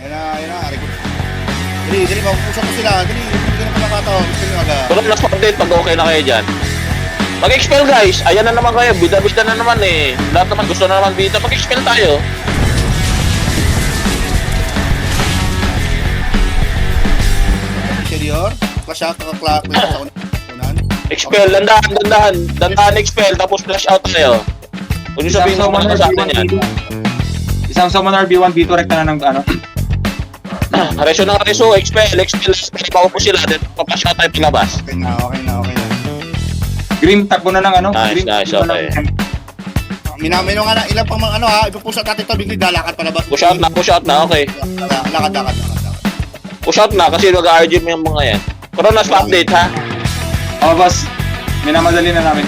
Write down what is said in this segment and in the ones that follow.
Yan na. Dali, mapupusok ko sila. Dali, hindi na pagkakataon. Gusto nyo agad. Pero last update pag okay na kayo dyan. Mag-expel guys, ayan na naman kayo, bida-bida na naman eh. Lahat naman gusto na naman bida, mag-expel tayo. Interior, flash out, naka-clock sa unan. Expel, dandahan, expel, tapos flash out tayo. Kung yung sabihin mo naman sa atin yan. Isang summoner B1, B2, rekta na ng ano. Reso ng reso, expel, paupo sila, then pa-flash out tayo palabas. Okay na. Green, takbo na ng ano. Nice, Green, nice, takbo na okay. ng- Minamay nung ilan pang mga ano ha, ipupush out natin ito, bigli dalakad palabas. Push out na, okay. Lakad. Push out na, kasi mag-RG mo yung mga yan. Pero last update ha. Oh, boss. Minamadali na namin.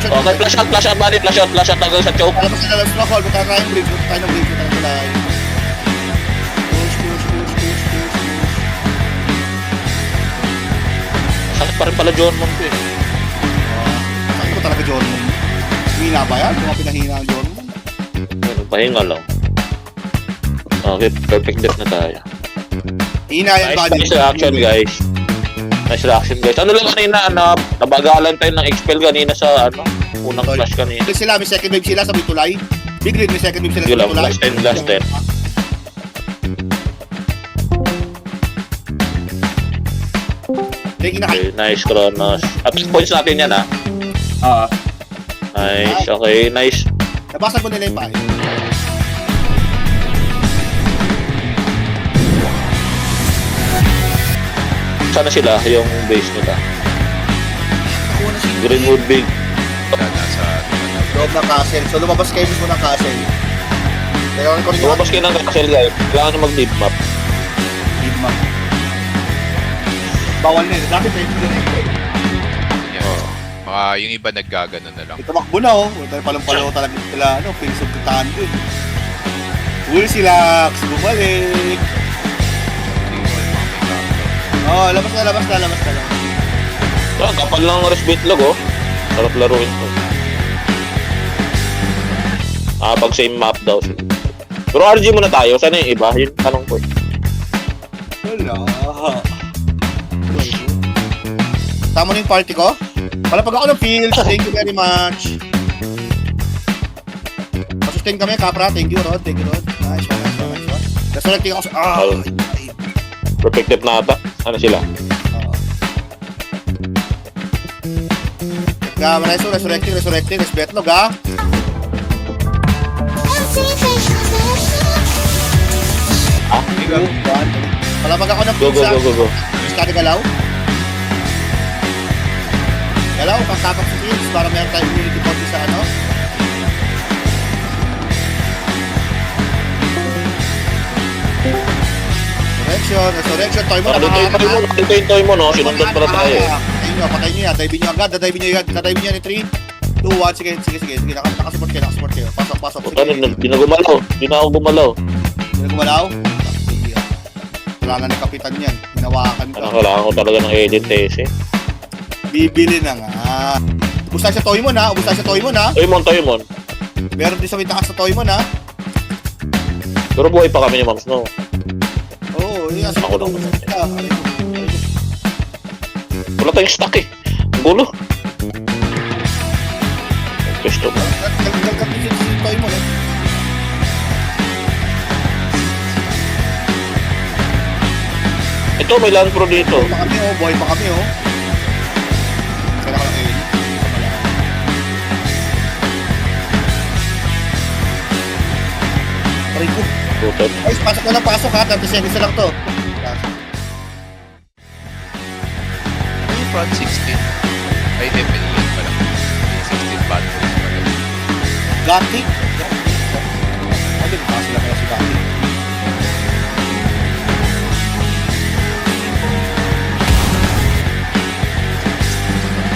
Okay, flash out, bali, flash out hanggang sa choke. Palabas na lang sa call, punta tayo ng bridge, punta tayo ng tulay. Push. Sakit pa rin pala John Monk eh. Sakit ko talaga John Moon. Hina ba yan? Kung pinahina ang John Moon. Pahinga lang. Okay, perfect death na tayo. Hina yan ba? Nice reaction guys. Nice reaction guys. Ano lang kanina, nabagalan tayo ng expel kanina sa unang flash kanina. Bigli sila, may second wave sila sa may tulay. Bigli, may second wave sila Yun sa lang, may tulay. last 10. Okay, nice Kronos. At points natin yan ha. Oo. Nice, okay, nice. Nabasag mo nila yung pahay. Sana sila, yung base nila. Nakuha na si Greenwood Big. Nasa loob ng castle. So lumabas kayo mismo ng castle. Kailangan ko rin yung Lumabas kayo ng castle guys. Kailangan nyo mag-deep map. lead map. Bawal na yun. Dati pwede na yun. yan. Mga yung iba naggagano na lang. Tumakbo na oh. Wala tayo palang-palaw talaga sila. Pilis of Titan dun. Will sila. Bumalik. Hindi ko alam mga may kakao. Oh, labas na. So, kapal lang ng resbate log oh. Sarap laruin to. Pag same map daw sila. Pero RG muna tayo. Sana yung iba? Yun tanong ko eh. Wala. Tama na yung party ko? Palapag ako ng fields. Thank you very much. Pasustain kami, Kapra. Thank you, Rod. Nice one. Resurrecting ako sa... Perfect tip na ata. Ano sila? Resurrecting. Resbetlog, ha? Palapag ako ng Go. fields, Iskade galaw. Galaw, pagtapak sa fields para meron tayong immunity body sa ano. Resurrection, toy mo Dito yung toy mo no. Sinundan pala tayo eh. Patayin nyo yan, dadivin nyo agad, dadivin nyo yan in 3, 2, 1, sige, nakasupport kayo, pasok, Puta na, di na gumalaw. Di na ako gumalaw. Hindi na gumalaw? Wala na ni Kapitan yan, hinawakan ka. Kailangan ko talaga ng edit eh. Bibili na nga. Ubus tayo sa Toymon ha. Toymon. Meron din sa may taas sa Toymon ha. Pero buhay pa kami ni Ma'am Snow. Oo, yun. Ako lang. Wala tayong stock eh. Ang gulo. Gusto mo. Nagkakapit si Toymon eh. Ito, may land pro dito. Buhay pa kami oh. Kaya ko lang eh. Aray ko. Putot. Guys, pasok ha. 30 seconds na lang to. Yung front 16. Ay, FNE yan pala. 16 bad boys pala. Gati. Ano ba sila pala si Gati?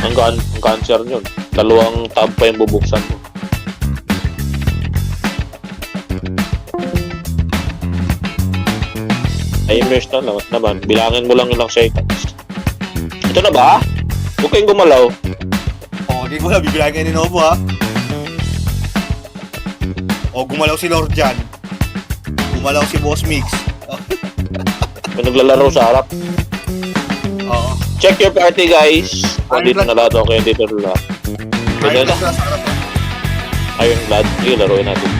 Ang cancer yun. Dalawang tab pa yung bubuksan mo. Ay, immerse na naman. Bilangin mo lang ilang seconds. Ito na ba? Huwag kayong gumalaw. Oh, di ko na bibilangin ni Nobo ha. O, gumalaw si Lord dyan. Gumalaw si Boss Mix. May naglalaro sa harap. Oo. Check your party, guys. Kung dito na lahat, okay, dito na lahat. Ayun Pwede na. na sa harap. Ayun, glad. Sige, laruin natin.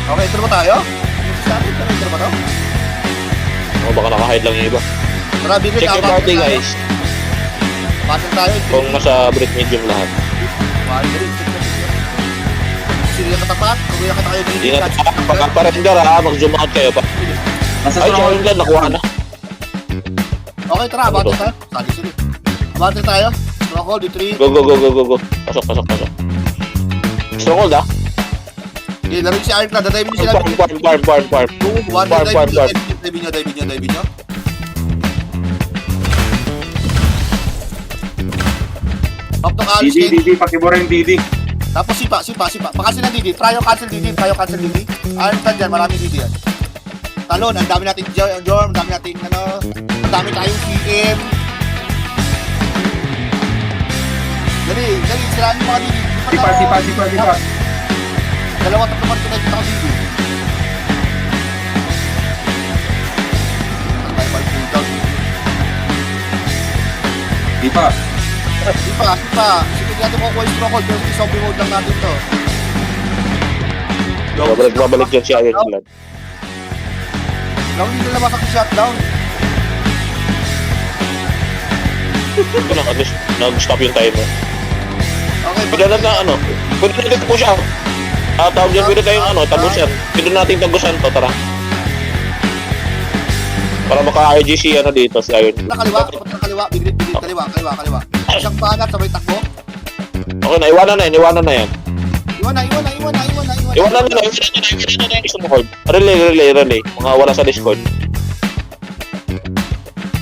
Okay, ito na ba tayo? Sa atin, ito na ba to? O, baka naka-hide lang yung iba. Tara, bigay Check your party, guys. Battle tayo. Kung nasa break medium lahat. Battle, check na check. Sino yung katapat? Kung yung kita kayo dito. Ingat, pagka-parender ha, mag-zoom out kayo pa. Nasa Ay, stronghold. ayun, glad, nakuha na. Okay, tara, Ano battle to? tayo. Sige. Battle tayo. Stronghold, D3. Go, go, go, go, go, go. Pasok, pasok, pasok. Stronghold, ha? Okay, laro yung si Ironclad. Dadive nyo sila. Farm. 2, 1, Farm. dive nyo. Up to Alice, DD, pakibura yung DD. tapos sipa. Pakasin ng DD. Try yung cancel DD. Ironclad dyan, maraming DD yan. Talon, ang dami nating Jorm, ang dami nating ang dami tayong CM. Dali, sirahan yung mga DD. Sipa. Dalawa, tatlo pa rin kita ko DD. Ang tayo pala pull down. Sipa. Sipa. Sige natin kukuha yung stronghold. Pero si zombie mode lang natin to. Babalik dyan si Iron Glad. Lang hindi na masak yung shutdown. Ito lang, at least nag-stop yung timer. Okay, Pwede natin push out. Tawag dyan, pwede tayong tagusan. Pwede natin tagusan to, tara. Para maka-RGC dito si Iron Glad. kaliwa, biglit, kaliwa. Isang panat, sabay takbo. Okay na, iwanan na yan. Iwan na. Iwanan na yung sumuhold. Relay. Mga wala sa Discord.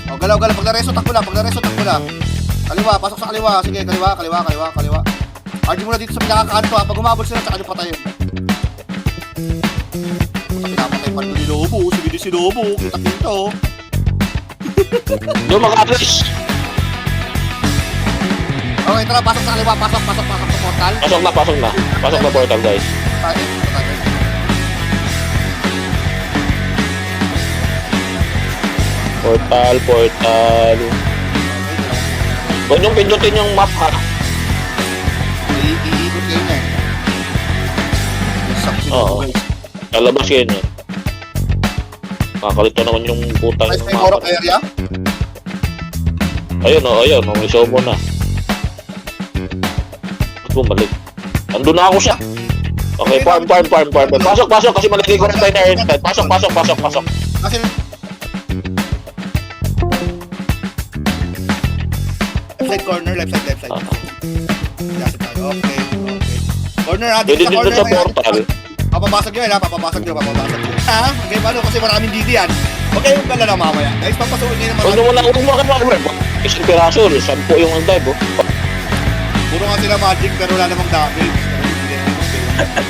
O, galaw. Pag nareso, takbo lang. Kaliwa, pasok sa kaliwa. Sige, kaliwa. RG muna dito sa pinakakanto ha. Pag umabot sila, tsaka nyo patayin. Pinapatay pa rin ni Lobo. Sige din si Lobo. Kita. Doon mag-atlas. Okay, tara, pasok sa kaliwa. Pasok sa portal. Pasok na portal, guys. Tayo. Portal. Huwag niyong pindutin yung map, ha? Iikot kayo niya. Sakit si Oo. Lobo, guys. Lalabas kayo niya. Kakalito naman yung putang Nice ng may Morok mapa. area. Ayun. May show mo na. Ba't bumalik? Andun na ako siya. Okay, farm. Pasok, kasi malagay ko rin tayo na airtime. Pasok. Kasi... Left side. Last tayo. Okay. Corner ha, Pwede dito sa din corner. doon sa may- portal. Papabasag nyo yan ha, papabasag nyo. Ha? Okay, paano? Kasi maraming DD yan. Huwag kayong gala na mamaya. Guys, papasukin nyo Huwag naman. mo na. Isang piraso, 10 yung ang-dive, oh. Puro nga sila magic pero wala namang damage.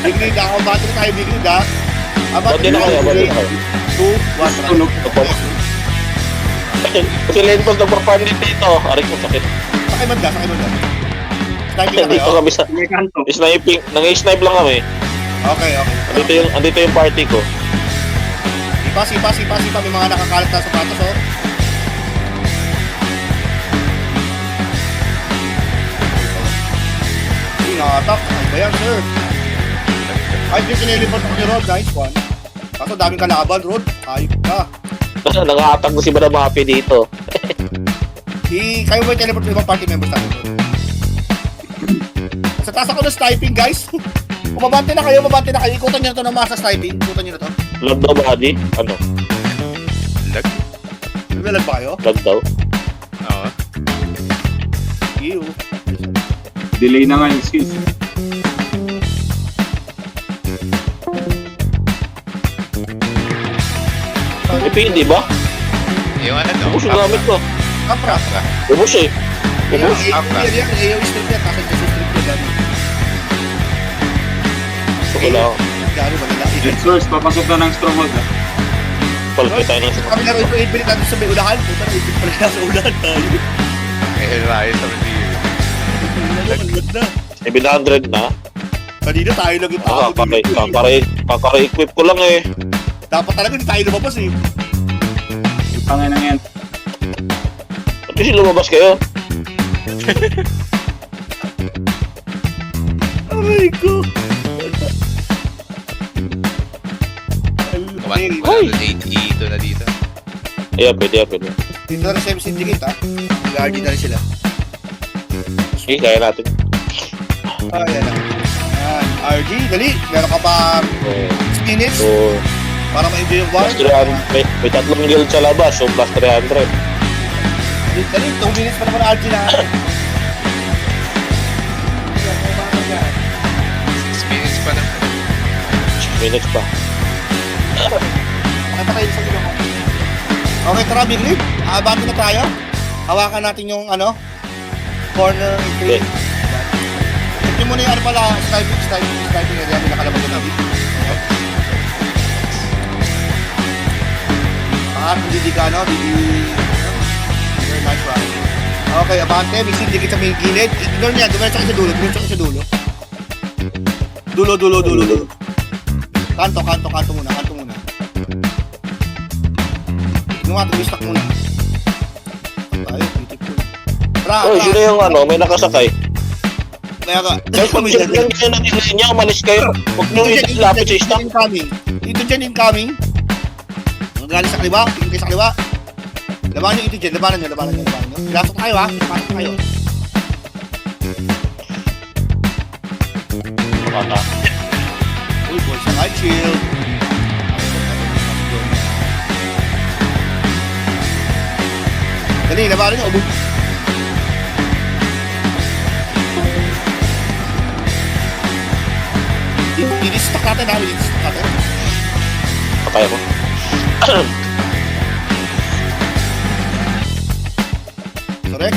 Big lead ha, kung battery tayo big lead ha. Ba't din na kayo? 2, 1, Tulog. Kasi Lenpos nagpa-farm din dito. Aray ko, sakit. Sakay man ka. Sniping na Dito kayo? kami sa May kanto. sniping. Nang-snipe lang kami. Okay. Andito yung party ko. Sipa. May mga nakakalat na sapatos oh. Hindi nakatak. Ano ba yan, sir? Ay, di sinilipot ko ni Rod. Nice one. Kaso daming kalaban, Rod. Ayok ka. Nang-aatag ko si Madam Happy dito. Kayo ba yung teleport ng ibang party members natin, Rod? Sa taas ako ng sniping, guys. Umabante na kayo. Ikutan nyo na to ng masa sniping. Ikutan nyo na to. Lag daw body? Ano? Lag? Nabilag ba kayo? Lag daw? Oo. Ew. Delay na nga yung skills. Hindi ba? Yung Ubus yung gamit ko. Kapra. Ubus eh. Ubus. AOE strip yan. Nasa Jesu strip yan. Dami. So, kailangan. Garo, malala. Jet source, papasok na ng stronghold. Palpit tayo ng Kami laro ito 8 minutes natin sa may ulahan. Puta na 8 minutes pala nasa ulahan tayo. Eh, right. Sabi dito. Ang ganda. 700 na. Kanina tayo lang yung tao. Kakare-equip ko lang eh. Dapat talaga hindi tayo lumabas eh. Yung panginang yan. Ba't kasi lumabas kayo? Aray ko. Wala na dito na dito. Ayan, pwede. Dito na rin sa syndicate ha. Mag-RD na rin sila. Sige, kaya natin. Ayan na. Ayan. RD, dali. Meron ka pa 6 minutes So, para ma-enjoy yung bar. plus 300, may tatlong guild sa labas, so plus 300. Dali, 2 minutes pa naman RD na. 6 minutes pa na. 6 minutes pa. Nakapatay sa ginawa mo. Okay, tara, big lead. Abante na tayo. Hawakan natin yung corner Okay. 3. Check nyo muna yung pala, sniping area. May nakalabag na dito. Hindi ka, very nice one. Okay, abante. May syndicate sa may gilid. Ignore niya. Dumiretso ka sa dulo. Dulo. Kanto muna. Tumistak muna. Tayo, beautiful. Oh, sino yung may nakasakay? Kaya ka. Guys, pag sinagyan kayo ng delay niya, umalis kayo. Huwag nyo ilalapit sa stock. Ito dyan incoming. Magaling sa kaliwa. Tingin kayo sa kaliwa. Labanan nyo ito dyan. Labanan nyo. Pinasok tayo ha. Pinasok tayo. Uy, boys, side chill. Dali, labanan nyo. Ubog. Dinistock natin ha. Patay ako.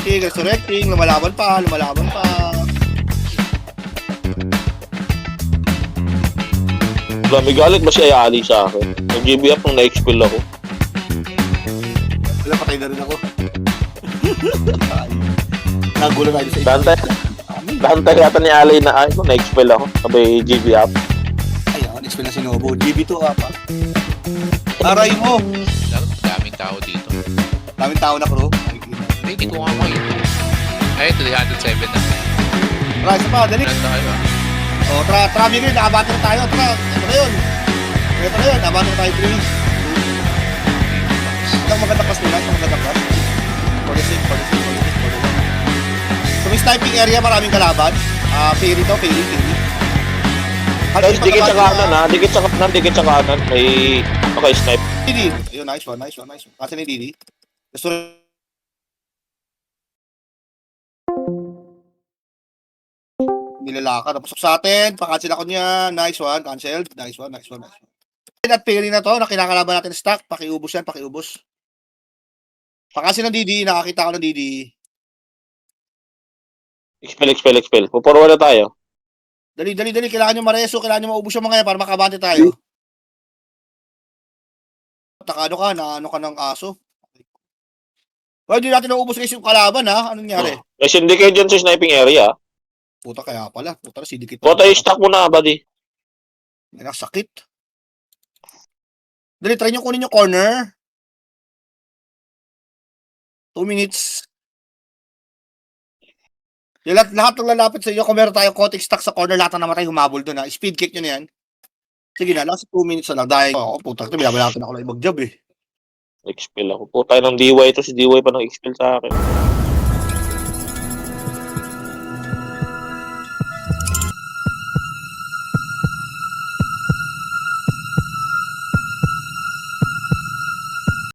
Resurrecting. Lumalaban pa. May galit ba si Ayali sa akin? Nag-GB up nung na-expel ako. Wala, patay na rin ako. Nagulo tayo sa Dantay yata ni Ali na na-expel ako. Sabay GB up. Ayan, expel na si Nobo. GB2 pa. Aray mo! Daming tao dito. Daming tao na crew. Hindi ko nga makita. Ay, 307 na. Tara, isa pa, dali. Ano tayo ba? O, tara, Miguel, nakabati na tayo. Tara, ito na yun, nakabati na tayo 3. Isang magandang class nila, For the sake. So, may sniping area, maraming kalaban. Peri to, peri. Guys, dikit sa kanan ha. Dikit sa kanan. May snipe. Didi. Ayun, nice one. Kasi ni Didi. Gusto nilalakad. Napasok sa atin. Pa-cancel ako niya. Nice one. Cancelled. Nice one. At pairing na to, na kinakalaban natin stack. Pakiubos. Pa-cancel ng Didi. Nakakita ko ng Didi. Expel. Pupuro na tayo. Dali. Kailangan nyo mareso. Kailangan nyo maubos yung mga yan para makabante tayo. Takano ka. Naano ka ng aso. Hindi natin naubos kasi yung kalaban ha. Anong nangyari? Guys, hindi kayo dyan sa sniping area. Puta kaya pala. Puta na sidikit. Puta, i-stack mo na, buddy. May nakasakit. Dali, try nyo kunin yung corner. 2 minutes. Yung lahat ng lalapit sa iyo, kung meron tayong konting stack sa corner, lahat na namatay, humabol doon ha. Speed kick nyo na yan. Sige na, last 2 minutes na lang. Dahil ako, puta, binabalatan ako ng ibang job eh. Expel ako. Puta, ng DY ito. Si DY pa nang expel sa akin.